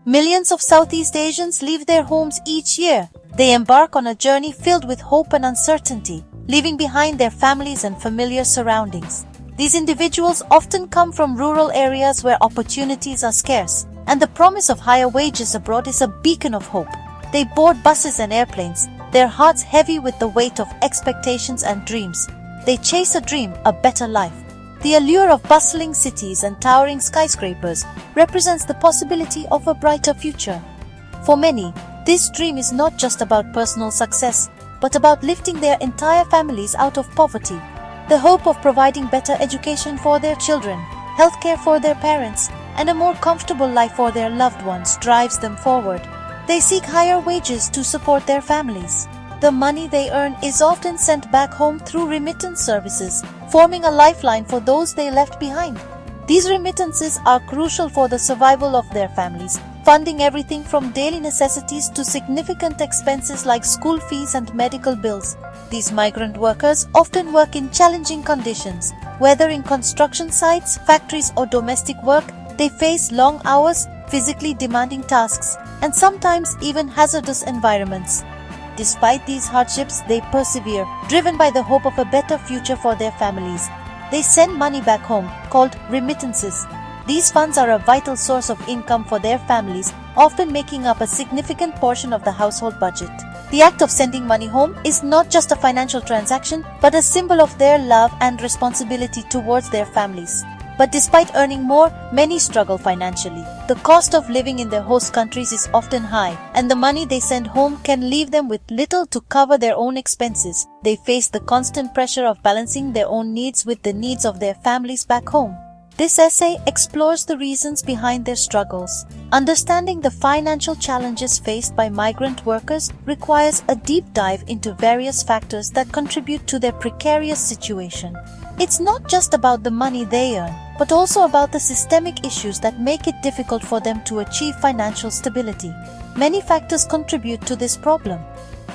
Millions of Southeast Asians leave their homes each year. They embark on a journey filled with hope and uncertainty, leaving behind their families and familiar surroundings. These individuals often come from rural areas where opportunities are scarce, and the promise of higher wages abroad is a beacon of hope. They board buses and airplanes, their hearts heavy with the weight of expectations and dreams. They chase a dream, a better life. The allure of bustling cities and towering skyscrapers represents the possibility of a brighter future. For many, this dream is not just about personal success, but about lifting their entire families out of poverty. The hope of providing better education for their children, healthcare for their parents, and a more comfortable life for their loved ones drives them forward. They seek higher wages to support their families. The money they earn is often sent back home through remittance services, forming a lifeline for those they left behind. These remittances are crucial for the survival of their families, funding everything from daily necessities to significant expenses like school fees and medical bills. These migrant workers often work in challenging conditions. Whether in construction sites, factories, or domestic work, they face long hours, physically demanding tasks, and sometimes even hazardous environments. Despite these hardships, they persevere, driven by the hope of a better future for their families. They send money back home, called remittances. These funds are a vital source of income for their families, often making up a significant portion of the household budget. The act of sending money home is not just a financial transaction, but a symbol of their love and responsibility towards their families. But despite earning more, many struggle financially. The cost of living in their host countries is often high, and the money they send home can leave them with little to cover their own expenses. They face the constant pressure of balancing their own needs with the needs of their families back home. This essay explores the reasons behind their struggles. Understanding the financial challenges faced by migrant workers requires a deep dive into various factors that contribute to their precarious situation. It's not just about the money they earn, but also about the systemic issues that make it difficult for them to achieve financial stability. Many factors contribute to this problem.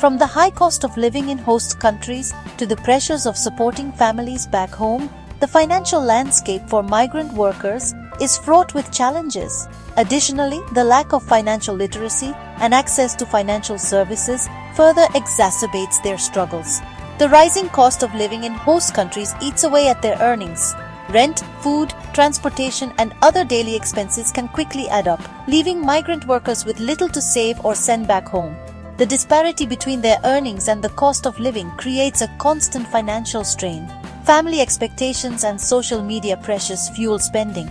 From the high cost of living in host countries to the pressures of supporting families back home, the financial landscape for migrant workers is fraught with challenges. Additionally, the lack of financial literacy and access to financial services further exacerbates their struggles. The rising cost of living in host countries eats away at their earnings. Rent, food, transportation, and other daily expenses can quickly add up, leaving migrant workers with little to save or send back home. The disparity between their earnings and the cost of living creates a constant financial strain. Family expectations and social media pressures fuel spending.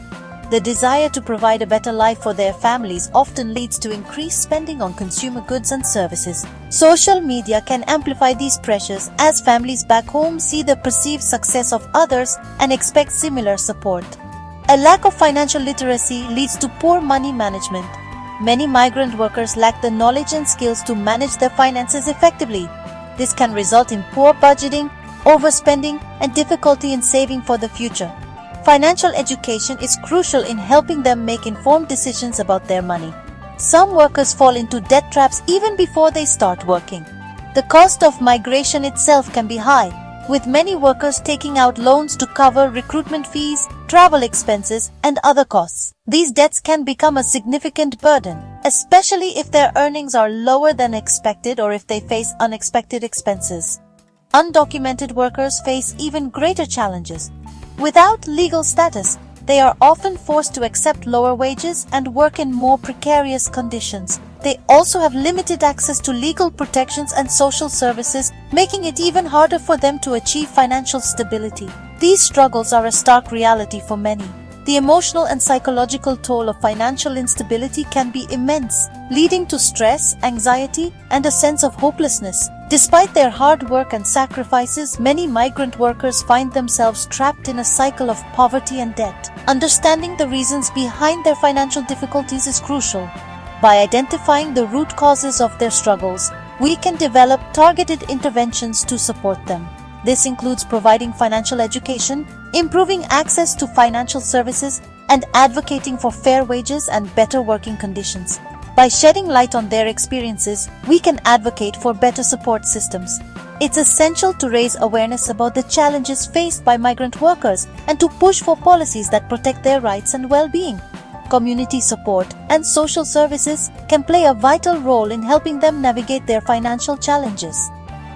The desire to provide a better life for their families often leads to increased spending on consumer goods and services. Social media can amplify these pressures as families back home see the perceived success of others and expect similar support. A lack of financial literacy leads to poor money management. Many migrant workers lack the knowledge and skills to manage their finances effectively. This can result in poor budgeting, overspending, and difficulty in saving for the future. Financial education is crucial in helping them make informed decisions about their money. Some workers fall into debt traps even before they start working. The cost of migration itself can be high, with many workers taking out loans to cover recruitment fees, travel expenses, and other costs. These debts can become a significant burden, especially if their earnings are lower than expected or if they face unexpected expenses. Undocumented workers face even greater challenges. Without legal status, they are often forced to accept lower wages and work in more precarious conditions. They also have limited access to legal protections and social services, making it even harder for them to achieve financial stability. These struggles are a stark reality for many. The emotional and psychological toll of financial instability can be immense, leading to stress, anxiety, and a sense of hopelessness. Despite their hard work and sacrifices, many migrant workers find themselves trapped in a cycle of poverty and debt. Understanding the reasons behind their financial difficulties is crucial. By identifying the root causes of their struggles, we can develop targeted interventions to support them. This includes providing financial education, improving access to financial services, and advocating for fair wages and better working conditions. By shedding light on their experiences, we can advocate for better support systems. It's essential to raise awareness about the challenges faced by migrant workers and to push for policies that protect their rights and well-being. community support, and social services can play a vital role in helping them navigate their financial challenges.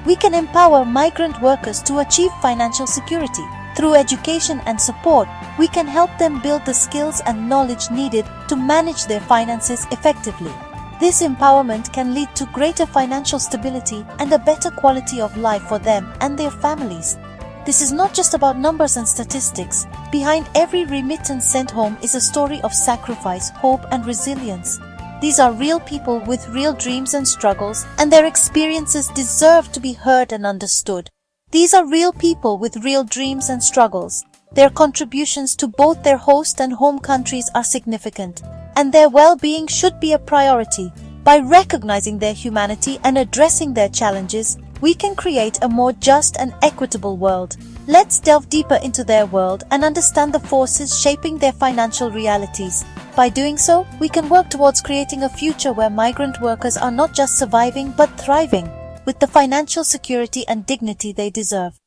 We can empower migrant workers to achieve financial security. Through education and support, we can help them build the skills and knowledge needed to manage their finances effectively. This empowerment can lead to greater financial stability and a better quality of life for them and their families. This is not just about numbers and statistics. Behind every remittance sent home is a story of sacrifice, hope, and resilience. These are real people with real dreams and struggles, and their experiences deserve to be heard and understood. These are real people with real dreams and struggles. Their contributions to both their host and home countries are significant, and their well-being should be a priority. By recognizing their humanity and addressing their challenges, we can create a more just and equitable world. Let's delve deeper into their world and understand the forces shaping their financial realities. By doing so, we can work towards creating a future where migrant workers are not just surviving but thriving, with the financial security and dignity they deserve.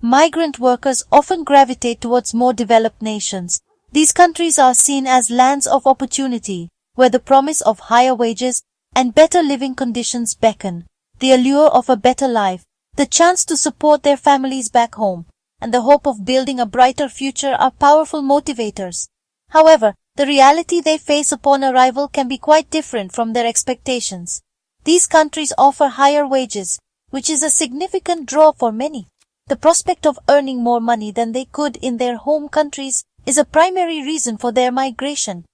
Migrant workers often gravitate towards more developed nations. These countries are seen as lands of opportunity, where the promise of higher wages and better living conditions beckon. The allure of a better life, the chance to support their families back home, and the hope of building a brighter future are powerful motivators. However, the reality they face upon arrival can be quite different from their expectations. These countries offer higher wages, which is a significant draw for many. The prospect of earning more money than they could in their home countries is a primary reason for their migration.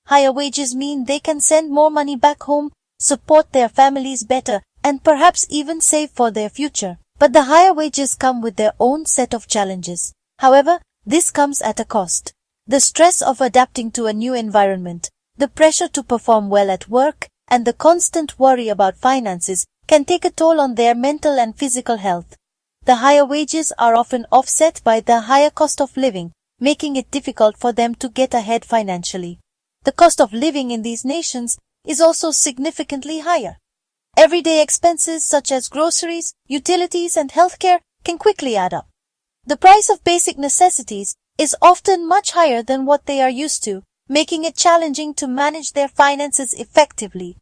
Higher wages mean they can send more money back home, support their families better, and perhaps even save for their future. But the higher wages come with their own set of challenges. However, this comes at a cost. The stress of adapting to a new environment, the pressure to perform well at work, and the constant worry about finances can take a toll on their mental and physical health. The higher wages are often offset by the higher cost of living, making it difficult for them to get ahead financially. The cost of living in these nations is also significantly higher. Everyday expenses such as groceries, utilities, and healthcare can quickly add up. The price of basic necessities is often much higher than what they are used to, making it challenging to manage their finances effectively.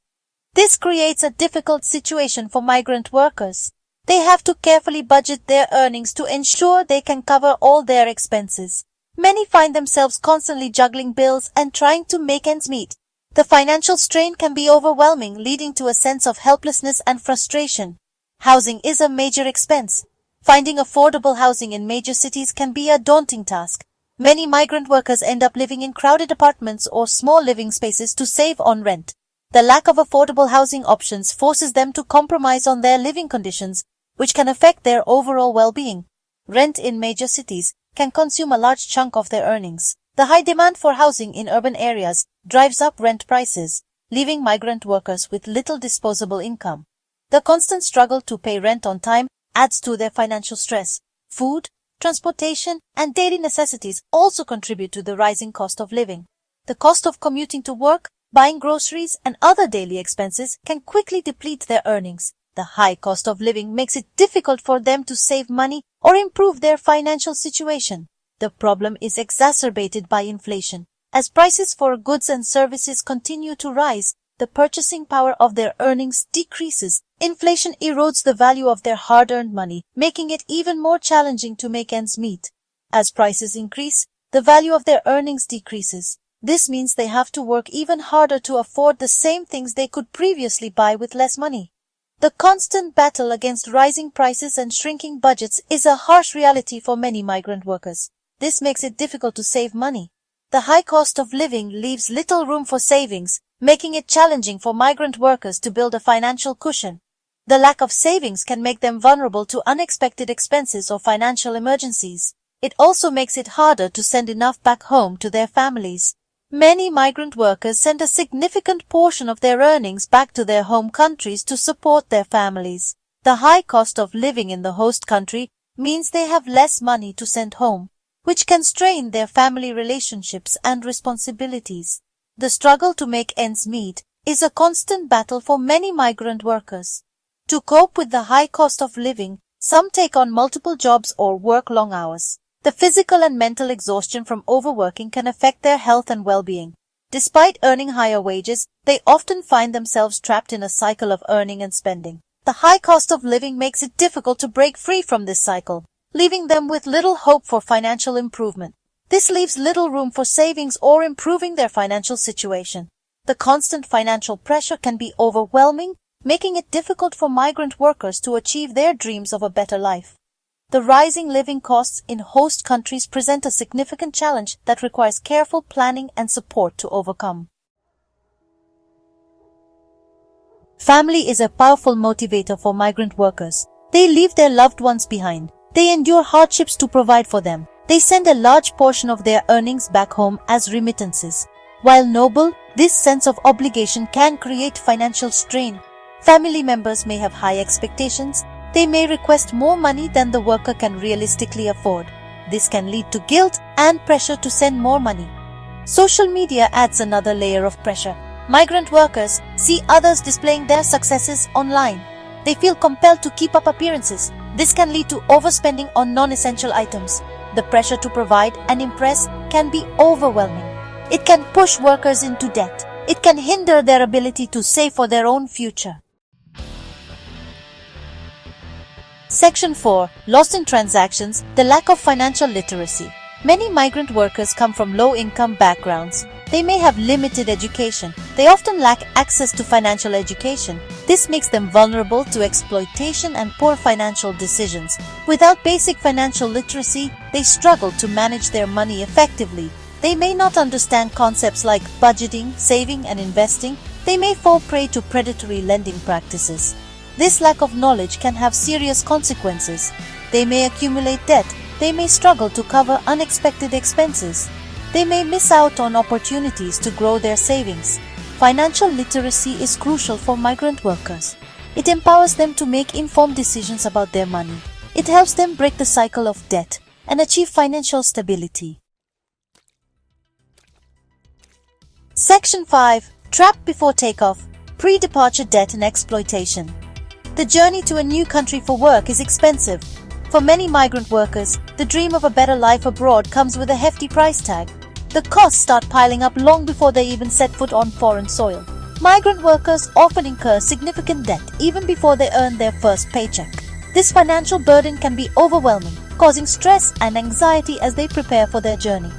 This creates a difficult situation for migrant workers. They have to carefully budget their earnings to ensure they can cover all their expenses. Many find themselves constantly juggling bills and trying to make ends meet. The financial strain can be overwhelming, leading to a sense of helplessness and frustration. Housing is a major expense. Finding affordable housing in major cities can be a daunting task. Many migrant workers end up living in crowded apartments or small living spaces to save on rent. The lack of affordable housing options forces them to compromise on their living conditions, which can affect their overall well-being. Rent in major cities can consume a large chunk of their earnings. The high demand for housing in urban areas drives up rent prices, leaving migrant workers with little disposable income. The constant struggle to pay rent on time adds to their financial stress. Food, transportation, and daily necessities also contribute to the rising cost of living. The cost of commuting to work, buying groceries, and other daily expenses can quickly deplete their earnings. The high cost of living makes it difficult for them to save money or improve their financial situation. The problem is exacerbated by inflation. As prices for goods and services continue to rise, the purchasing power of their earnings decreases. Inflation erodes the value of their hard-earned money, making it even more challenging to make ends meet. As prices increase, the value of their earnings decreases. This means they have to work even harder to afford the same things they could previously buy with less money. The constant battle against rising prices and shrinking budgets is a harsh reality for many migrant workers. This makes it difficult to save money. The high cost of living leaves little room for savings, making it challenging for migrant workers to build a financial cushion. The lack of savings can make them vulnerable to unexpected expenses or financial emergencies. It also makes it harder to send enough back home to their families. Many migrant workers send a significant portion of their earnings back to their home countries to support their families. The high cost of living in the host country means they have less money to send home, which can strain their family relationships and responsibilities. The struggle to make ends meet is a constant battle for many migrant workers. To cope with the high cost of living, some take on multiple jobs or work long hours. The physical and mental exhaustion from overworking can affect their health and well-being. Despite earning higher wages, they often find themselves trapped in a cycle of earning and spending. The high cost of living makes it difficult to break free from this cycle, leaving them with little hope for financial improvement. This leaves little room for savings or improving their financial situation. The constant financial pressure can be overwhelming, making it difficult for migrant workers to achieve their dreams of a better life. The rising living costs in host countries present a significant challenge that requires careful planning and support to overcome. Family is a powerful motivator for migrant workers. They leave their loved ones behind. They endure hardships to provide for them. They send a large portion of their earnings back home as remittances. While noble, this sense of obligation can create financial strain. Family members may have high expectations. They may request more money than the worker can realistically afford. This can lead to guilt and pressure to send more money. Social media adds another layer of pressure. Migrant workers see others displaying their successes online. They feel compelled to keep up appearances. This can lead to overspending on non-essential items. The pressure to provide and impress can be overwhelming. It can push workers into debt. It can hinder their ability to save for their own future. Section 4. Lost in transactions, the lack of financial literacy. Many migrant workers come from low-income backgrounds. They may have limited education. They often lack access to financial education. This makes them vulnerable to exploitation and poor financial decisions. Without basic financial literacy, they struggle to manage their money effectively. They may not understand concepts like budgeting, saving, and investing. They may fall prey to predatory lending practices. This lack of knowledge can have serious consequences. They may accumulate debt. They may struggle to cover unexpected expenses. They may miss out on opportunities to grow their savings. Financial literacy is crucial for migrant workers. It empowers them to make informed decisions about their money. It helps them break the cycle of debt and achieve financial stability. Section 5. Trapped before takeoff, pre-departure debt and exploitation. The journey to a new country for work is expensive. For many migrant workers, the dream of a better life abroad comes with a hefty price tag. The costs start piling up long before they even set foot on foreign soil. Migrant workers often incur significant debt even before they earn their first paycheck. This financial burden can be overwhelming, causing stress and anxiety as they prepare for their journey.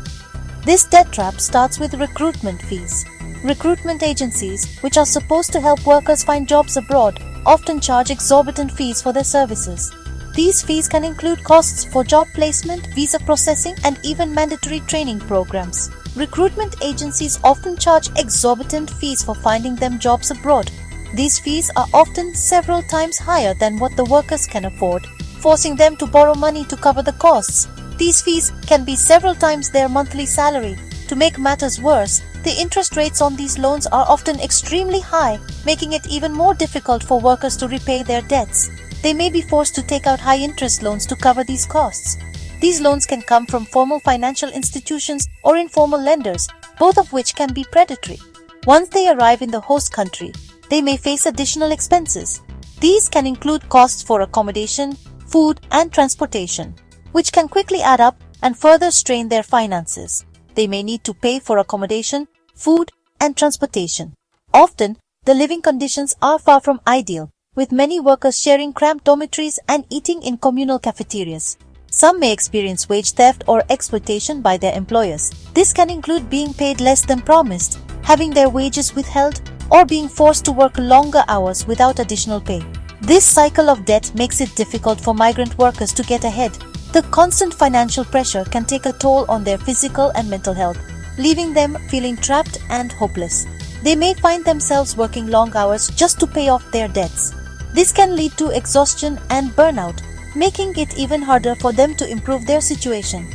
This debt trap starts with recruitment fees. Recruitment agencies, which are supposed to help workers find jobs abroad, often charge exorbitant fees for their services. These fees can include costs for job placement, visa processing, and even mandatory training programs. Recruitment agencies often charge exorbitant fees for finding them jobs abroad. These fees are often several times higher than what the workers can afford, forcing them to borrow money to cover the costs. These fees can be several times their monthly salary. To make matters worse, the interest rates on these loans are often extremely high, making it even more difficult for workers to repay their debts. They may be forced to take out high-interest loans to cover these costs. These loans can come from formal financial institutions or informal lenders, both of which can be predatory. Once they arrive in the host country, they may face additional expenses. These can include costs for accommodation, food, and transportation, which can quickly add up and further strain their finances. They may need to pay for accommodation, food, and transportation. Often, the living conditions are far from ideal, with many workers sharing cramped dormitories and eating in communal cafeterias. Some may experience wage theft or exploitation by their employers. This can include being paid less than promised, having their wages withheld, or being forced to work longer hours without additional pay. This cycle of debt makes it difficult for migrant workers to get ahead. The constant financial pressure can take a toll on their physical and mental health, leaving them feeling trapped and hopeless. They may find themselves working long hours just to pay off their debts. This can lead to exhaustion and burnout, making it even harder for them to improve their situation.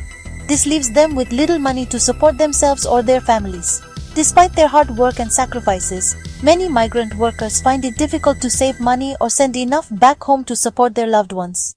This leaves them with little money to support themselves or their families. Despite their hard work and sacrifices, many migrant workers find it difficult to save money or send enough back home to support their loved ones.